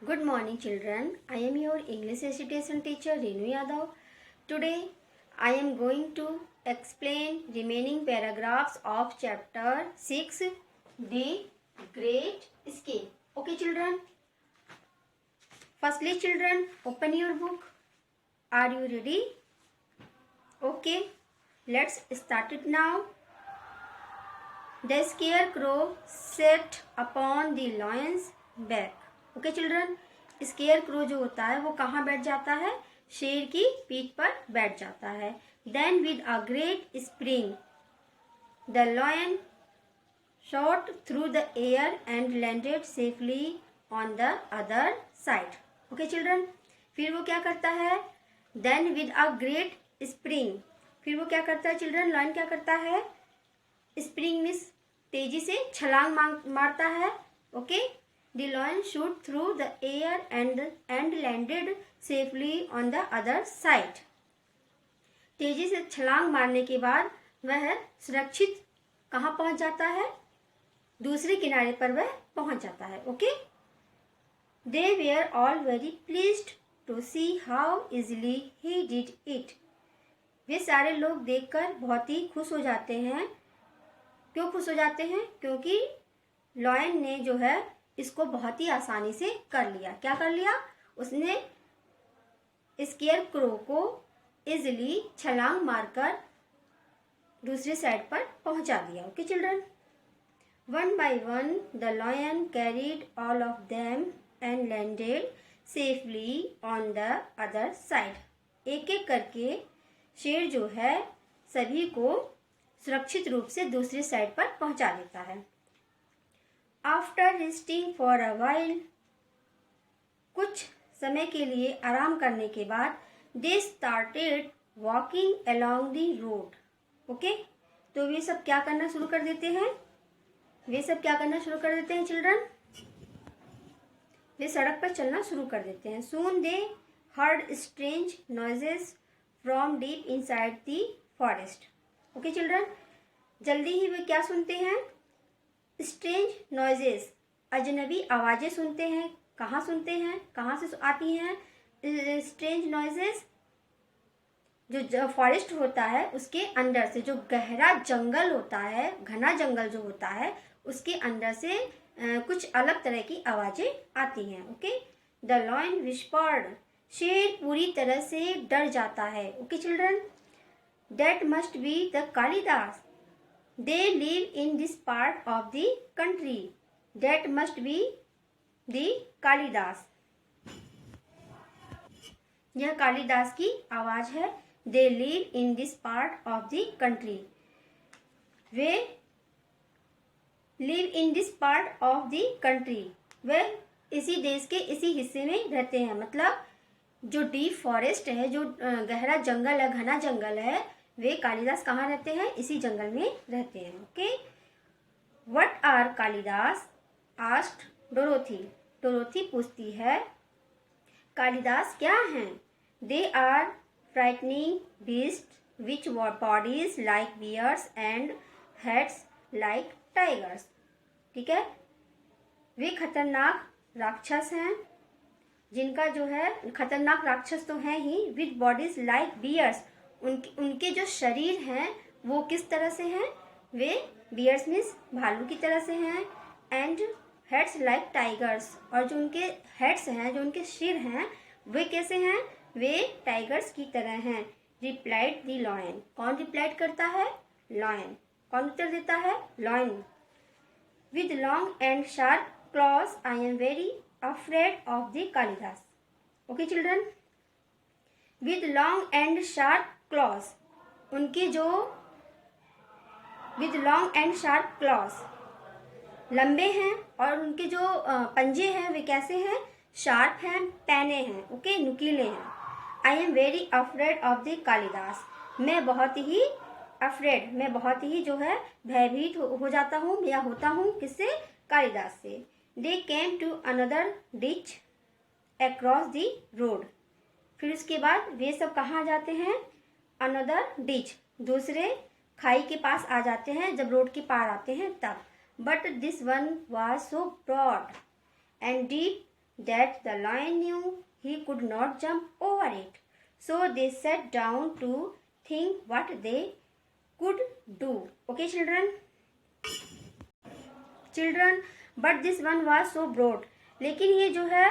Good morning, children. I am your English recitation teacher Renu Yadav. Today, I am going to explain remaining paragraphs of chapter 6, The Great Escape. Okay, children. Firstly, children, open your book. Are you ready? Okay, let's start it now. The scarecrow sat upon the lion's back. Okay children, square crow जो होता है वो कहाँ बैठ जाता है? शेर की पीठ पर बैठ जाता है. Then with a great spring the lion shot through the air and landed safely on the other side. Okay children, फिर वो क्या करता है? Then with a great spring, फिर वो क्या करता है चिल्ड्रन? लॉयन क्या करता है? स्प्रिंग मीन्स तेजी से छलांग मारता है. Okay, The lion shot through the air and landed safely on the other side. तेजी से छलांग मारने के बाद वह सुरक्षित कहाँ पहुंच जाता है? दूसरे किनारे पर वह पहुंच जाता है. Okay, They were all very pleased to see how easily he did it. वे सारे लोग देखकर बहुत ही खुश हो जाते हैं. क्यों खुश हो जाते हैं? क्योंकि लॉयन ने जो है इसको बहुत ही आसानी से कर लिया. क्या कर लिया? उसने स्केयर क्रो को इजिली छलांग मारकर दूसरे साइड पर पहुंचा दिया. Okay children, one by one the lion carried all of them and landed safely on the other side. एक एक करके शेर जो है सभी को सुरक्षित रूप से दूसरी साइड पर पहुंचा देता है. After resting for a while, कुछ समय के लिए आराम करने के बाद they started walking along the road. Okay, तो वे सब क्या करना शुरू कर देते हैं? वे सब क्या करना शुरू कर देते हैं चिल्ड्रन? वे सड़क पर चलना शुरू कर देते हैं. Soon they heard strange noises from deep inside the forest. Okay children, जल्दी ही वे क्या सुनते हैं? स्ट्रेंज नॉइजेस, अजनबी आवाज़ें सुनते हैं. कहाँ सुनते हैं? कहाँ से आती हैं स्ट्रेंज नॉइजेस? जो फॉरेस्ट होता है उसके अंदर से, जो गहरा जंगल होता है, घना जंगल जो होता है, उसके अंदर से कुछ अलग तरह की आवाज़ें आती हैं. ओके, द लॉयन विस्पर्ड, शेर पूरी तरह से डर जाता है. Okay children, that must be the Kalidas. They live in this part of the country. That must be the Kalidas. यह कालिदास की आवाज है. They live in this part of the country. Way live in this part of the country. वे इसी देश के इसी हिस्से में रहते हैं. मतलब जो डीप फॉरेस्ट है, जो गहरा जंगल है, घना जंगल है, वे कालिदास कहाँ रहते हैं? इसी जंगल में रहते हैं. Okay, what are Kalidahs asked Dorothy. Dorothy पूछती है कालिदास क्या हैं? They are frightening beast which bodies like bears and heads like tigers. ठीक है, वे खतरनाक राक्षस हैं, जिनका जो है खतरनाक राक्षस तो हैं ही, विच बॉडीज लाइक बियर्स, उनके जो शरीर हैं वो किस तरह से हैं? वे बियर्स मीन्स भालू की तरह से हैं. एंड हेड्स लाइक टाइगर्स, और जो उनके हेड्स हैं, जो उनके सिर हैं, वे कैसे हैं? वे टाइगर्स की तरह हैं. Replied the lion. कौन रिप्लाइड करता है? लॉयन. कौन उत्तर देता है? Lion. With long and sharp clause I am very afraid of the Kalidas. Okay children, with long and sharp clause, उनके जो with long and sharp clause, लंबे हैं, और उनके जो पंजे हैं वे कैसे हैं? शार्प हैं, पैने हैं. ओके, नुकीले हैं. I am very afraid of the Kalidas. मैं बहुत ही अफ्रेड, मैं बहुत ही जो है भयभीत हो जाता हूँ या होता हूँ. किससे? कालिदास से. They came to another ditch across the road. फिर उसके बाद वे सब कहाँ आ जाते हैं? अनदर डिच, दूसरे खाई के पास आ जाते हैं जब रोड के पार आते हैं तब. But this one was so broad and deep that the lion knew he could not jump over it. So they sat down to think what they could do. Okay children? Children, but this one was so broad. लेकिन ये जो है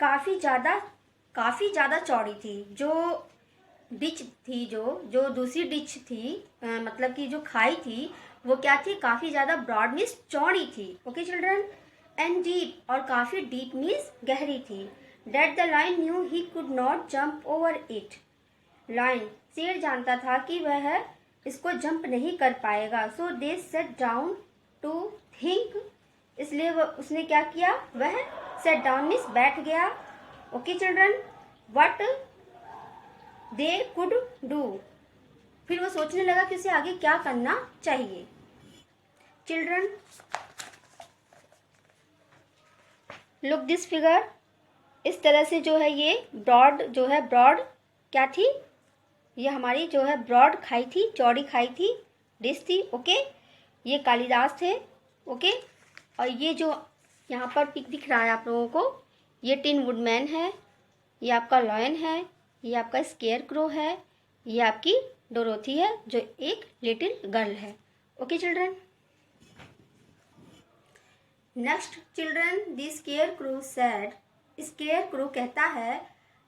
काफ़ी ज़्यादा चौड़ी थी. जो ditch थी, जो दूसरी डिच थी, मतलब कि जो खाई थी, वो क्या थी, काफ़ी ज़्यादा ब्रॉड मीन्स चौड़ी थी. Okay children? एंड डीप, और काफ़ी डीप मीन्स गहरी थी. That the lion knew he could not jump over it. Lion, शेर जानता था कि वह इसको जंप नहीं कर पाएगा. सो दे सेट डाउन टू थिंक, इसलिए उसने क्या किया, वह सेट डाउन मीन्स बैठ गया. Okay children? What they could do, फिर वो सोचने लगा कि उसे आगे क्या करना चाहिए. Children, look this figure. इस तरह से जो है ये ब्रॉड क्या थी, ये हमारी जो है ब्रॉड खाई थी, चौड़ी खाई थी, डिश थी. ओके, ये कालिदास थे. ओके, और ये जो यहाँ पर पिक दिख रहा है आप लोगों को, ये टिन वुडमैन है, ये आपका लॉयन है, ये आपका स्केयर क्रो है, ये आपकी डोरोथी है जो एक लिटिल गर्ल है. Okay children? Next children, the scarecrow said. Scarecrow कहता है,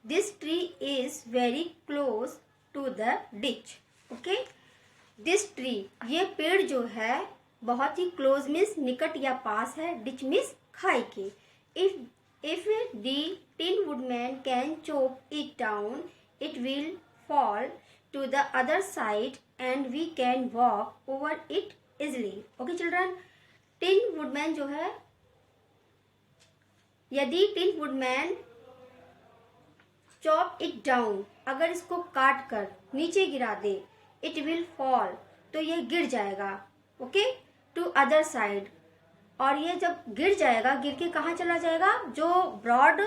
this tree is very close to the ditch. Okay, this tree, ये पेड़ जो है बहुत ही क्लोज मीन्स निकट या पास है, डिच मीन्स खाई के. If the tin woodman can chop it down, it will fall to the other side and we can walk over it easily. Okay children? Tin woodman जो है, यदि tin woodman chop it down, अगर इसको काट कर नीचे गिरा दे, it will fall, तो ये गिर जाएगा. ओके, टू अदर साइड, और ये जब गिर जाएगा, गिर के कहाँ चला जाएगा, जो ब्रॉड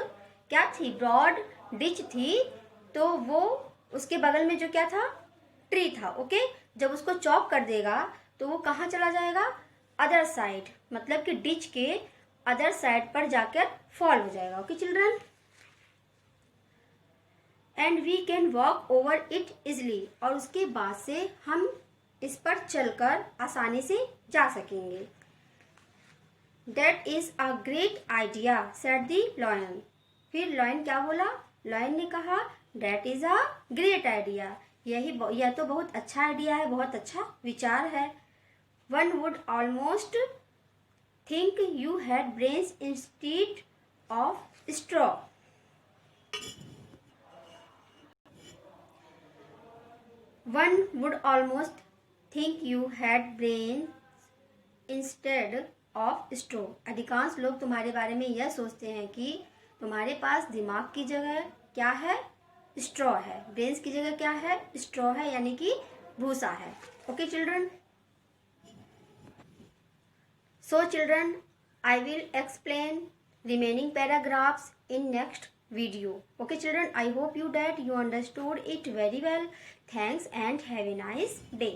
क्या थी, ब्रॉड डिच थी, तो वो उसके बगल में जो क्या था, ट्री था. ओके, जब उसको चॉप कर देगा तो वो कहाँ चला जाएगा, अदर साइड, मतलब कि डिच के अदर साइड पर जाकर फॉल हो जाएगा. Okay children? And we can walk over it easily, और उसके बाद से हम इस पर चलकर आसानी से जा सकेंगे. That is a great idea, said the lion. फिर लॉयन क्या बोला, लॉयन ने कहा, That is a great idea. यह तो बहुत अच्छा आइडिया है, बहुत अच्छा विचार है. One would almost think you had brains instead of straw. One would almost think you had brains instead of straw. अधिकांश लोग तुम्हारे बारे में यह सोचते हैं कि तुम्हारे पास दिमाग की जगह क्या है, स्ट्रॉ है. ब्रेन्स की जगह क्या है, स्ट्रॉ है, यानी कि भूसा है. Okay children? So children, I will explain remaining paragraphs in next video. Okay children, I hope you that you understood it very well. Thanks and have a nice day.